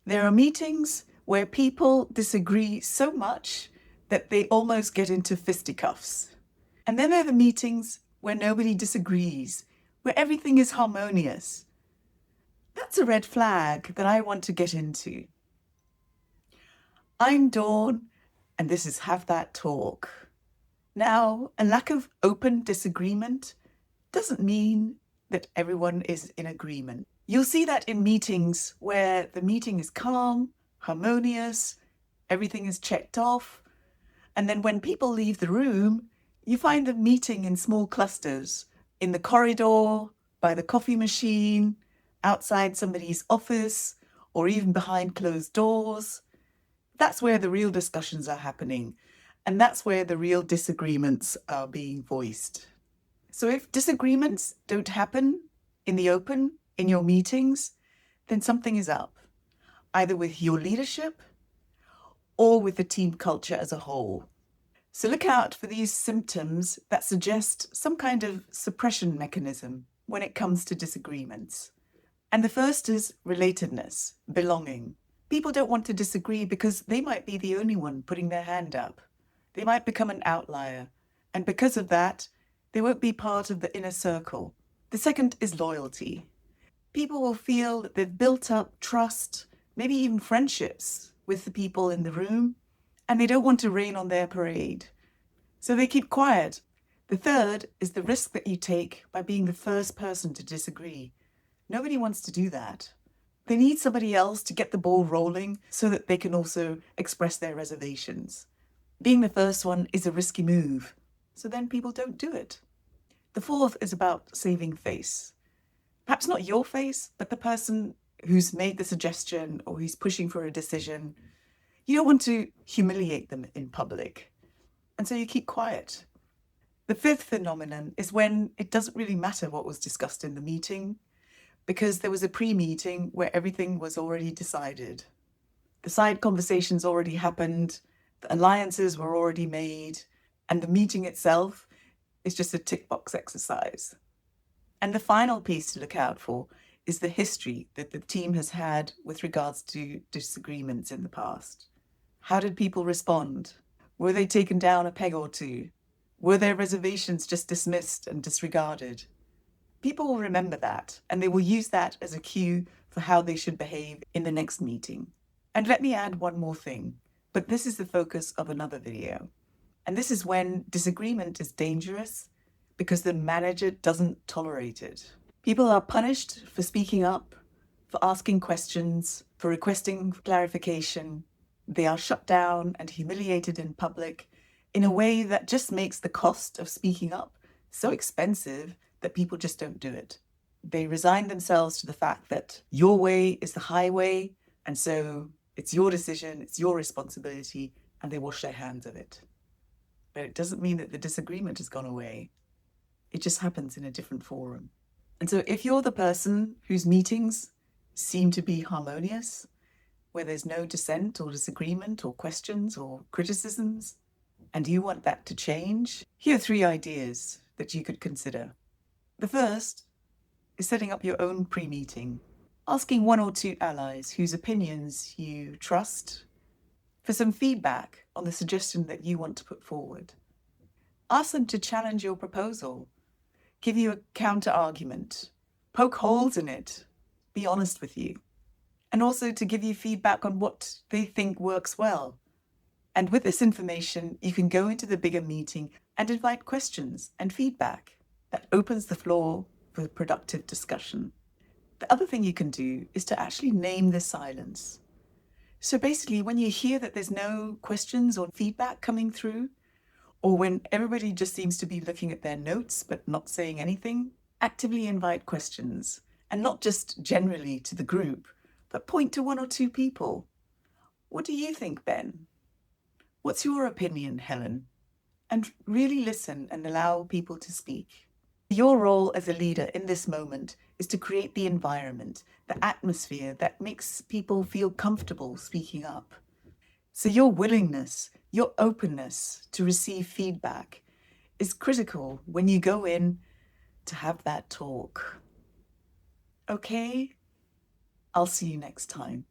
There are meetings where people disagree so much that they almost get into fisticuffs. And then there are the meetings where nobody disagrees, where everything is harmonious. That's a red flag that I want to get into. I'm Dawn, and this is Have That Talk. Now, a lack of open disagreement doesn't mean that everyone is in agreement. You'll see that in meetings where the meeting is calm, harmonious, everything is checked off, and then when people leave the room, you find them meeting in small clusters, in the corridor, by the coffee machine, outside somebody's office, or even behind closed doors. That's where the real discussions are happening, and that's where the real disagreements are being voiced. So if disagreements don't happen in the open, in your meetings, then something is up, either with your leadership or with the team culture as a whole. So look out for these symptoms that suggest some kind of suppression mechanism when it comes to disagreements. And the first is relatedness, belonging. People don't want to disagree because they might be the only one putting their hand up. They might become an outlier. And because of that, they won't be part of the inner circle. The second is loyalty. People will feel that they've built up trust, maybe even friendships with the people in the room, and they don't want to rain on their parade. So they keep quiet. The third is the risk that you take by being the first person to disagree. Nobody wants to do that. They need somebody else to get the ball rolling so that they can also express their reservations. Being the first one is a risky move, so then people don't do it. The fourth is about saving face. Perhaps not your face, but the person who's made the suggestion or who's pushing for a decision. You don't want to humiliate them in public, and so you keep quiet. The fifth phenomenon is when it doesn't really matter what was discussed in the meeting, because there was a pre-meeting where everything was already decided. The side conversations already happened, the alliances were already made, and the meeting itself is just a tick box exercise. And the final piece to look out for is the history that the team has had with regards to disagreements in the past. How did people respond? Were they taken down a peg or two? Were their reservations just dismissed and disregarded? People will remember that, and they will use that as a cue for how they should behave in the next meeting. And let me add one more thing, but this is the focus of another video. And this is when disagreement is dangerous because the manager doesn't tolerate it. People are punished for speaking up, for asking questions, for requesting clarification. They are shut down and humiliated in public in a way that just makes the cost of speaking up so expensive that people just don't do it. They resign themselves to the fact that your way is the highway, and so it's your decision, it's your responsibility, and they wash their hands of it. But it doesn't mean that the disagreement has gone away. It just happens in a different forum. And so if you're the person whose meetings seem to be harmonious, where there's no dissent or disagreement or questions or criticisms, and you want that to change, here are 3 ideas that you could consider. The first is setting up your own pre-meeting, asking 1 or 2 allies whose opinions you trust for some feedback on the suggestion that you want to put forward. Ask them to challenge your proposal, give you a counter-argument, poke holes in it, be honest with you, and also to give you feedback on what they think works well. And with this information, you can go into the bigger meeting and invite questions and feedback. That opens the floor for productive discussion. The other thing you can do is to actually name the silence. So basically, when you hear that there's no questions or feedback coming through, or when everybody just seems to be looking at their notes but not saying anything, actively invite questions, and not just generally to the group, but point to 1 or 2 people. What do you think, Ben? What's your opinion, Helen? And really listen and allow people to speak. Your role as a leader in this moment is to create the environment, the atmosphere that makes people feel comfortable speaking up. So your willingness, your openness to receive feedback is critical when you go in to have that talk. Okay? I'll see you next time.